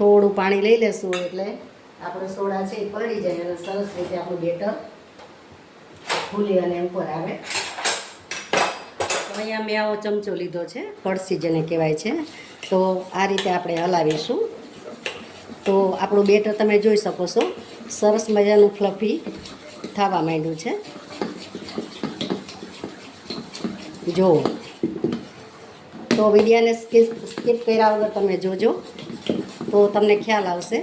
થોડું પાણી લઈ લેશું એટલે આપણો સોડા છે એ પડી જાય અને સરસ રીતે આપણું બેટર ફૂલી અને ઉપર આવે. તો અહીંયા મેં આવો ચમચો લીધો છે, કળસી જેને કહેવાય છે. તો આ રીતે આપણે હલાવીશું. તો આપણું બેટર તમે જોઈ શકો છો, સરસ મજાનું ફ્લફી થવા માંડ્યું છે. જુઓ, તો વિડીયોને સ્કીપ કર્યા વગર તમે જોજો તો તમને ખ્યાલ આવશે.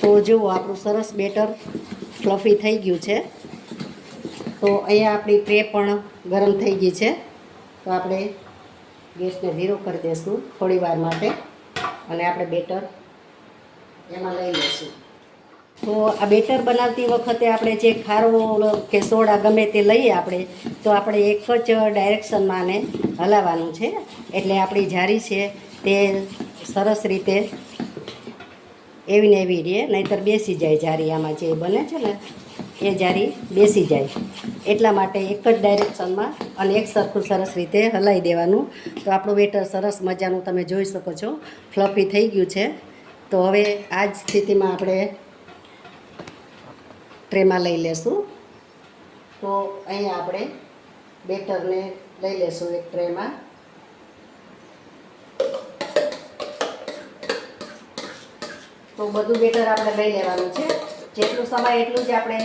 તો જુઓ, આપણું સરસ બેટર ફ્લફી થઈ ગયું છે. તો અહીંયા આપણી ટ્રે પણ ગરમ થઈ ગઈ છે. તો આપણે ગેસને ધીરો કરી દઈશું થોડી વાર માટે અને આપણે બેટર એમાં લઈ લઈશું. તો આ બેટર બનાવતી વખતે આપણે જે ખારો કે સોડા ગમે તે લઈએ તો આપણે એક જ ડાયરેક્શનમાં આને હલાવવાનું છે. એટલે આપણી જારી છે તે સરસ રીતે એવી ને એવી રહે, નહીંતર બેસી જાય જારી. આમાં જે બને છે ને એ જારી બેસી જાય. એટલા માટે એક જ ડાયરેક્શનમાં અને એક સરખું સરસ રીતે હલાવી દેવાનું. તો આપણું બેટર સરસ મજાનું તમે જોઈ શકો છો ફ્લફી થઈ ગયું છે. તો હવે આ જ સ્થિતિમાં આપણે ટ્રેમાં લઈ લેશું. તો અહીંયા આપણે બેટરને લઈ લેશું એક ટ્રેમાં. તો બધું બેટર આપણે લઈ લેવાનું છે. જેટલું સમય એટલું જ આપણે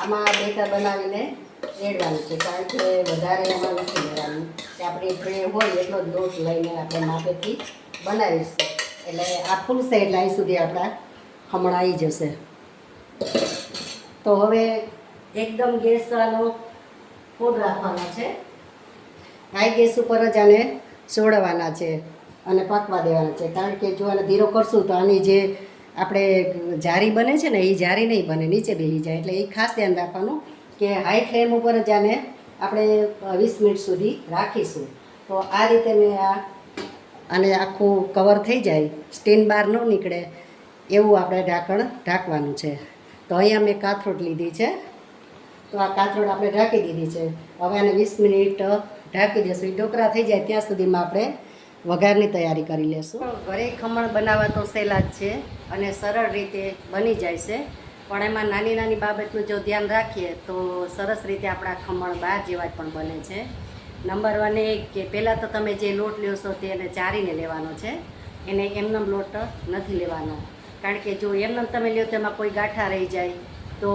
આમાં બેટર બનાવીને રેડવાનું છે, કારણ કે વધારે એમાં નથી લેવાનું. કે આપણી ટ્રે હોય એટલો જ લોટ લઈને આપણે માપેથી બનાવીશું. એટલે આ ફૂલશે એટલે અહીં સુધી આપણા ખમણ આવી જશે. તો હવે એકદમ ગેસનો ફૂલ રાખવાનો છે. હાઈ ગેસ ઉપર જ આને સોડવાના છે અને પાકવા દેવાના છે. કારણ કે જો આને ધીરો કરશું તો આની જે આપણે જારી બને છે ને એ જારી નહીં બને, નીચે બેસી જાય. એટલે એ ખાસ ધ્યાન રાખવાનું કે હાઈ ફ્લેમ ઉપર જ આને આપણે 20 મિનિટ સુધી રાખીશું. તો આ રીતે મેં આને આખું કવર થઈ જાય, સ્ટીન બહાર ન નીકળે એવું આપણે ઢાંકણ ઢાંકવાનું છે. તો અહીંયા મેં કાથરોટ લીધી છે. તો આ કાથરોટ આપણે ઢાંકી દીધી છે. હવે આને 20 મિનિટ ઢાંકી દઈશું. ઢોકળા થઈ જાય ત્યાં સુધીમાં આપણે વઘારની તૈયારી કરી લેશું. ઘરે ખમણ બનાવવા તો સહેલા જ છે અને સરળ રીતે બની જાય છે. પણ એમાં નાની નાની બાબતનું જો ધ્યાન રાખીએ તો સરસ રીતે આપણા ખમણ બહાર જેવા જ પણ બને છે. નંબર 1 એ કે પહેલાં તો તમે જે લોટ લ્યો છો તેને ચારીને લેવાનો છે. એને એમનેમ લોટ નથી લેવાનો, કારણ કે જો એમનેમ તમે લ્યો તો એમાં કોઈ ગાંઠા રહી જાય તો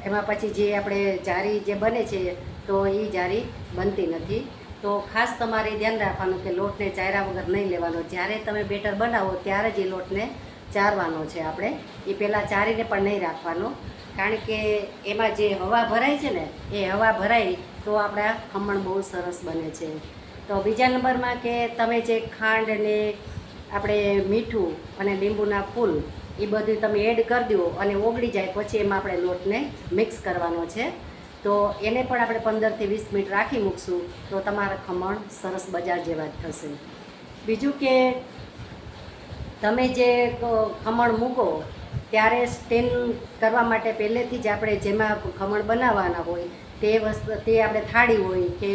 એમાં પછી જે આપણે જારી જે બને છે તો એ જારી બનતી નથી. તો ખાસ તમારે ધ્યાન રાખવાનું કે લોટને ચાર્યા વગર નહીં લેવાનો. જ્યારે તમે બેટર બનાવો ત્યારે જ એ લોટને ચારવાનો છે આપણે. એ પહેલાં ચારીને પણ નહીં રાખવાનો, કારણ કે એમાં જે હવા ભરાય છે ને એ હવા ભરાય તો આપણા ખમણ બહુ સરસ બને છે. તો બીજા નંબરમાં કે તમે જે ખાંડ ને આપણે મીઠું અને લીંબુના ફૂલ એ બધું તમે એડ કરી દો અને ઓગળી જાય પછી એમાં આપણે લોટને મિક્સ કરવાનો છે. તો એને પણ આપણે 15 થી 20 મિનિટ રાખી મૂકશું તો તમારા ખમણ સરસ બજાર જેવા જ થશે. બીજું કે તમે જે ખમણ મૂકો ત્યારે સ્ટેન કરવા માટે પહેલેથી જ આપણે જેમાં ખમણ બનાવવાના હોય તે આપણે થાળી હોય કે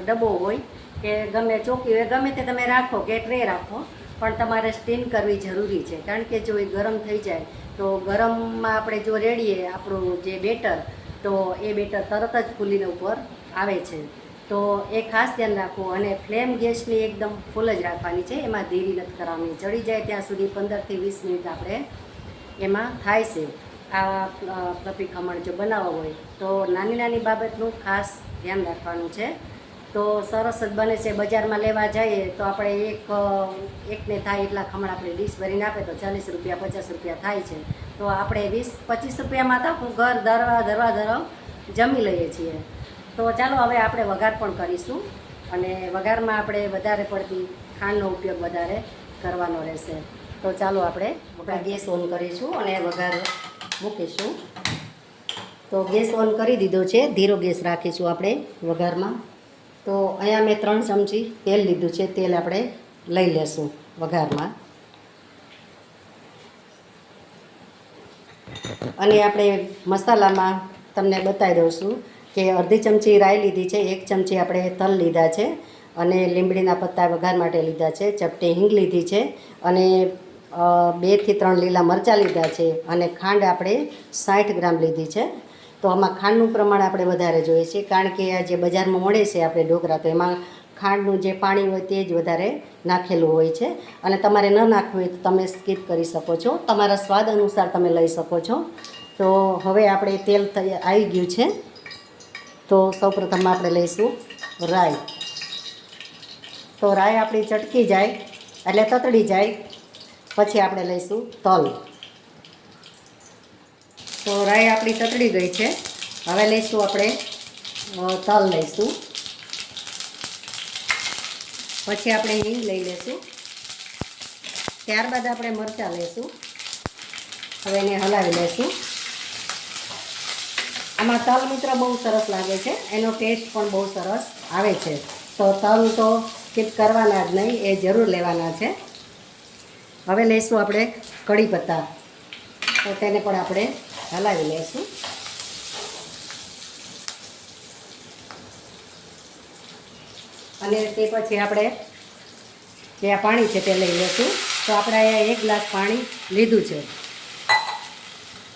ડબ્બો હોય કે ગમે ચોકી હોય ગમે તે તમે રાખો કે ટ્રે રાખો, પણ તમારે સ્ટીમ કરવી જરૂરી છે. કારણ કે જો એ ગરમ થઈ જાય તો ગરમમાં આપણે જો રેડીએ આપણું જે બેટર તો એ બેટર તરત જ ફૂલીને ઉપર આવે છે. તો એ ખાસ ધ્યાન રાખવું. અને ફ્લેમ ગેસની એકદમ ફૂલ જ રાખવાની છે, એમાં ધીરી નથી કરવાની. ચડી જાય ત્યાં સુધી 15 થી 20 મિનિટ આપણે એમાં થાય છે. આ ફ્લફી ખમણ જો બનાવવા હોય તો નાની નાની બાબતનું ખાસ ધ્યાન રાખવાનું છે. તો સરસ જ બને છે. બજારમાં લેવા જઈએ તો આપણે એકને થાય એટલા ખમણ આપણે ડીશ ભરીને આપે તો 40 રૂપિયા 50 રૂપિયા થાય છે. તો આપણે 20-25 રૂપિયામાં તો આખું ઘર ધરવા જમી લઈએ છીએ. તો ચાલો હવે આપણે વઘાર પણ કરીશું અને વઘારમાં આપણે વધારે પડતી ખાંડનો ઉપયોગ વધારે કરવાનો રહેશે. તો ચાલો આપણે ગેસ ઓન કરીશું અને વઘાર મૂકીશું. તો ગેસ ઓન કરી દીધો છે, ધીરો ગેસ રાખીશું આપણે વઘારમાં. તો અહીંયા મેં 3 ચમચી તેલ લીધું છે. તેલ આપણે લઈ લેશું વઘારમાં. અને આપણે મસાલામાં તમને બતાવી દઉં છું કે અડધી ચમચી રાઈ લીધી છે, 1 ચમચી આપણે તલ લીધા છે અને લીંબડીના પત્તા વઘાર માટે લીધા છે, ચપટી હિંગ લીધી છે અને 2 થી 3 લીલા મરચાં લીધા છે અને ખાંડ આપણે 60 ગ્રામ લીધી છે. તો આમાં ખાંડનું પ્રમાણ આપણે વધારે જોઈએ છે, કારણ કે આ જે બજારમાં મળે છે આપણે ઢોકળા, તો એમાં ખાંડનું જે પાણી હોય તે જ વધારે નાખેલું હોય છે. અને તમારે ન નાખવું હોય તો તમે સ્કીપ કરી શકો છો, તમારા સ્વાદ અનુસાર તમે લઈ શકો છો. તો હવે આપણે તેલ આવી ગયું છે. તો સૌપ્રથમ આપણે લઈશું રાઈ. તો રાઈ આપણી ચટકી જાય એટલે તતડી જાય પછી આપણે લઈશું તલ. તો રાઈ આપણી તતડી ગઈ છે. હવે લઈશું આપણે તલ લઈશું, પછી આપણે હિંગ લઈ લઈશું, ત્યારબાદ આપણે મરચાં લઈશું. હવે એને હલાવી લઈશું. આમાં તલ મિત્ર બહુ સરસ લાગે છે, એનો ટેસ્ટ પણ બહુ સરસ આવે છે. તો તલ તો સ્કીપ કરવાના જ નહીં, એ જરૂર લેવાના છે. હવે લઈશું આપણે કઢી પત્તા, તો તેને પણ આપણે હલાવી લઈશું. અને તે પછી આપણે જે આ પાણી છે તે લઈ લઈશું. તો આપણે અહીંયા 1 ગ્લાસ પાણી લીધું છે.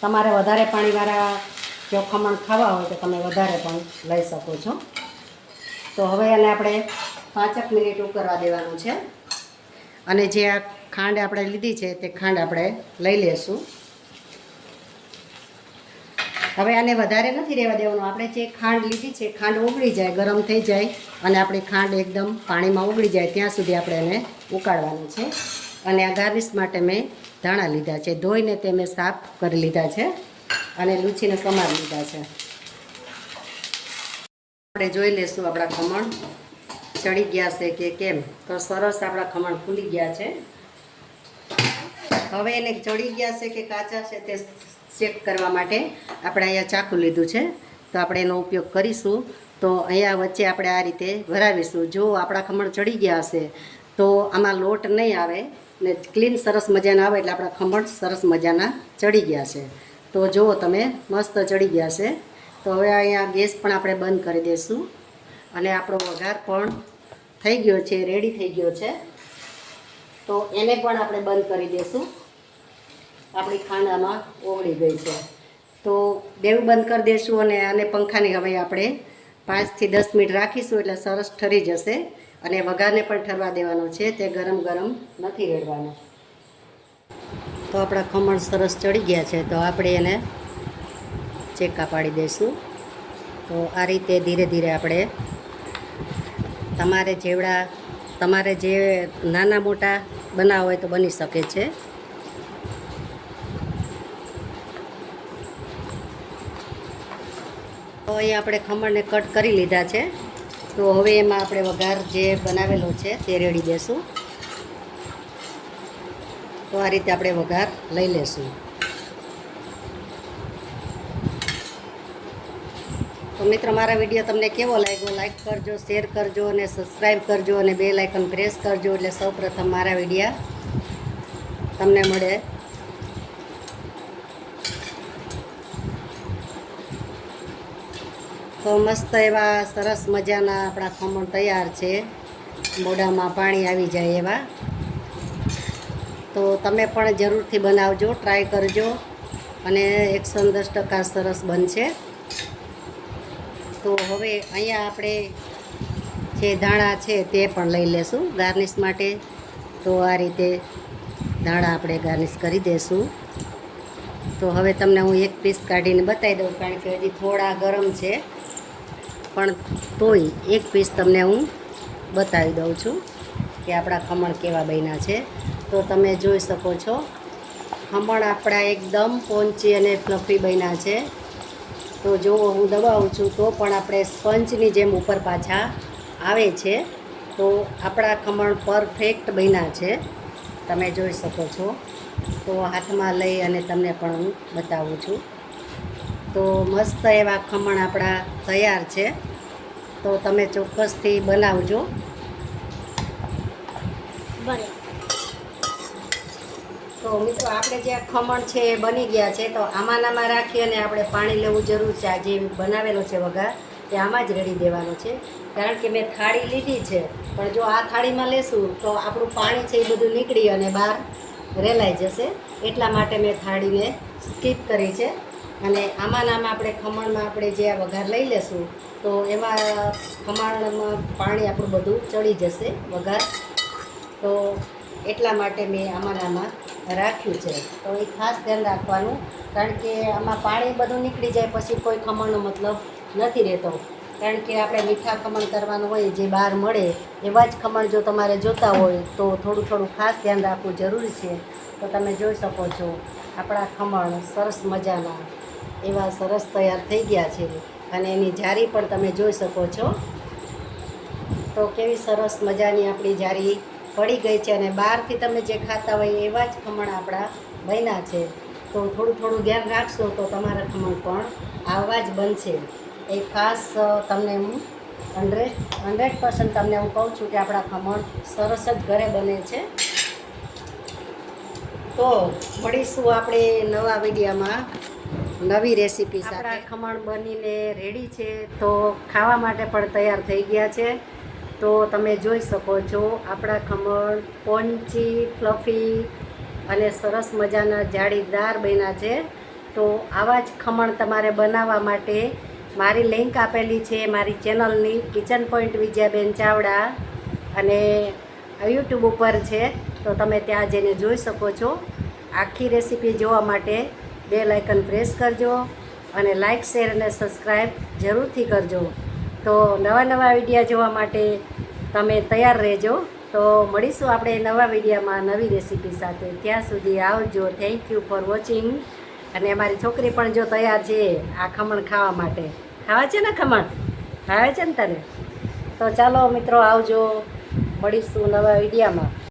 તમારે વધારે પાણીવાળા જો ખમણ ખાવા હોય તો તમે વધારે પણ લઈ શકો છો. તો હવે એને આપણે 5 મિનિટ ઉકળવા દેવાનું છે. અને જે આ ખાંડ આપણે લીધી છે તે ખાંડ આપણે લઈ લઈશું. હવે આને વધારે નથી રહેવા દેવાનું. આપણે જે ખાંડ લીધી છે ખાંડ ઓગળી જાય, ગરમ થઈ જાય અને આપણી ખાંડ એકદમ પાણીમાં ઓગળી જાય ત્યાં સુધી આપણે એને ઉકાળવાનું છે. અને આ ગાર્નિશ માટે મેં ધાણા લીધા છે, ધોઈને તે મેં સાફ કરી લીધા છે અને લૂછીને સમારી લીધા છે. આપણે જોઈ લઈશું આપણા ખમણ ચડી ગયા છે કે કેમ. તો સરસ આપણા ખમણ ફૂલી ગયા છે. હવે એને ચડી ગયા છે કે કાચા છે તે ચેક કરવા માટે આપણે અહીંયા ચાકુ લીધું છે, તો આપણે એનો ઉપયોગ કરીશું. તો અહીંયા વચ્ચે આપણે આ રીતે ભરાવીશું. જો આપણા ખમણ ચડી ગયા હશે તો આમાં લોટ નહીં આવે ને ક્લીન સરસ મજાના આવે એટલે આપણા ખમણ સરસ મજાના ચડી ગયા છે. તો જુઓ તમે મસ્ત ચડી ગયા છે. તો હવે અહીંયા ગેસ પણ આપણે બંધ કરી દઈશું અને આપણો વઘાર પણ થઈ ગયો છે, રેડી થઈ ગયો છે. તો એને પણ આપણે બંધ કરી દઈશું. આપણી ખાંડ આમાં ઓગળી ગઈ છે. તો બેવું બંધ કરી દઈશું અને આને પંખાની હવે આપણે 5 થી 10 મિનિટ રાખીશું એટલે સરસ ઠરી જશે. અને વઘારને પણ ઠરવા દેવાનો છે, તે ગરમ ગરમ નથી રેડવાનો. તો આપણા ખમણ સરસ ચડી ગયા છે. તો આપણે એને ચેકા પાડી દઈશું. તો આ રીતે ધીરે ધીરે આપણે તમારે જે નાના મોટા બનાવવા હોય તો બની શકે છે. તો અહીંયા આપણે ખમણને કટ કરી લીધા છે. તો હવે એમાં આપણે વઘાર જે બનાવેલો છે તે રેડી દેશું. તો આ રીતે આપણે વઘાર લઈ લેશું. તો મિત્રો મારા વિડીયો તમને કેવો લાગ્યો, લાઈક કરજો, શેર કરજો અને સબસ્ક્રાઈબ કરજો અને બેલ આઇકન પ્રેસ કરજો એટલે સૌપ્રથમ મારા વિડીયા તમને મળે. તો મસ્ત એવા સરસ મજાના આપણા ખમણ તૈયાર છે, મોઢામાં પાણી આવી જાય એવા. તો તમે પણ જરૂરથી બનાવજો, ટ્રાય કરજો અને 110% સરસ બનશે. તો હવે અહીંયા આપણે જે ધાણા છે તે પણ લઈ લેશું ગાર્નિશ માટે. તો આ રીતે ધાણા આપણે ગાર્નિશ કરી દઈશું. તો હવે તમને હું એક પીસ કાઢીને બતાવી દઉં, કારણ કે હજી થોડા ગરમ છે, પણ તોય એક પીસ તમને હું બતાવી દઉં છું કે આપણા ખમણ કેવા બન્યા છે. તો તમે જોઈ શકો છો ખમણ આપણા એકદમ પોંચી અને ફ્લફી બન્યા છે. તો જો હું દબાવું છું તો પણ આપણે સ્પંજની જેમ ઉપર પાછા આવે છે. તો આપણા ખમણ પરફેક્ટ બન્યા છે, તમે જોઈ શકો છો. તો હાથમાં લઈ અને તમને પણ હું બતાવું છું. તો મસ્ત એવા ખમણ આપણા તૈયાર છે. તો તમે ચોક્કસથી બનાવજો. તો મિત્રો આપણે જે ખમણ છે એ બની ગયા છે. તો આમાં રાખી અને આપણે પાણી લેવું જરૂર છે. આ જે બનાવેલો છે વઘાર એ આમાં જ રેડી દેવાનો છે. કારણ કે મેં થાળી લીધી છે, પણ જો આ થાળીમાં લેશું તો આપણું પાણી છે એ બધું નીકળી અને બહાર રેલાઈ જશે. એટલા માટે મેં થાળીને સ્કીપ કરી છે. અને આમાં આપણે ખમણમાં આપણે જે આ વઘાર લઈ લેશું તો એમાં ખમણમાં પાણી આપણું બધું ચડી જશે વઘાર. તો એટલા માટે મેં આમાં રાખ્યું છે. તો એ ખાસ ધ્યાન રાખવાનું, કારણ કે આમાં પાણી બધું નીકળી જાય પછી કોઈ ખમણનો મતલબ નથી રહેતો. કારણ કે આપણે મીઠા ખમણ કરવાનું હોય, જે બહાર મળે એવા જ ખમણ જો તમારે જોતા હોય તો થોડું ખાસ ધ્યાન રાખવું જરૂરી છે. તો તમે જોઈ શકો છો આપણા ખમણ સરસ મજાના એવા સરસ તૈયાર થઈ ગયા છે. અને એની જારી પણ તમે જોઈ શકો છો. તો કેવી સરસ મજાની આપણી જારી પડી ગઈ છે. અને બહારથી તમે જે ખાતા હોય એવા જ ખમણ આપણા બન્યા છે. તો થોડું ધ્યાન રાખશો તો તમારા ખમણ પણ આવા જ બનશે. એ ખાસ તમને હું 100% તમને હું કહું છું કે આપણા ખમણ સરસ જ ઘરે બને છે. તો મળીશું આપણે નવા વિડીયોમાં નવી રેસીપી સાથે. આપણા ખમણ બનીને રેડી છે, તો ખાવા માટે પણ તૈયાર થઈ ગયા છે. તો તમે જોઈ શકો છો આપણા ખમણ સ્પોન્જી, ફ્લફી અને સરસ મજાના જાળીદાર બન્યા છે. તો આવા જ ખમણ તમારે બનાવવા માટે મારી લિંક આપેલી છે મારી ચેનલની કિચન પોઈન્ટ વિજયાબેન ચાવડા, અને યુટ્યુબ ઉપર છે. તો તમે ત્યાં જઈને જોઈ શકો છો. આખી રેસીપી જોવા માટે બેલ આઇકન પ્રેસ કરજો અને લાઇક, શેર અને સબસ્ક્રાઈબ જરૂરથી કરજો. તો નવા વિડીયો જોવા માટે તમે તૈયાર રહેજો. તો મળીશું આપણે નવા વિડીયોમાં નવી રેસીપી સાથે. ત્યાં સુધી આવજો. Thank you for watching. અને અમારી છોકરી પણ જો તૈયાર છે આ ખમણ ખાવા માટે. ખાવા છે ને ખમણ? ખાવે છે ને તને? તો ચાલો મિત્રો, આવજો. મળીશું નવા વિડીયોમાં.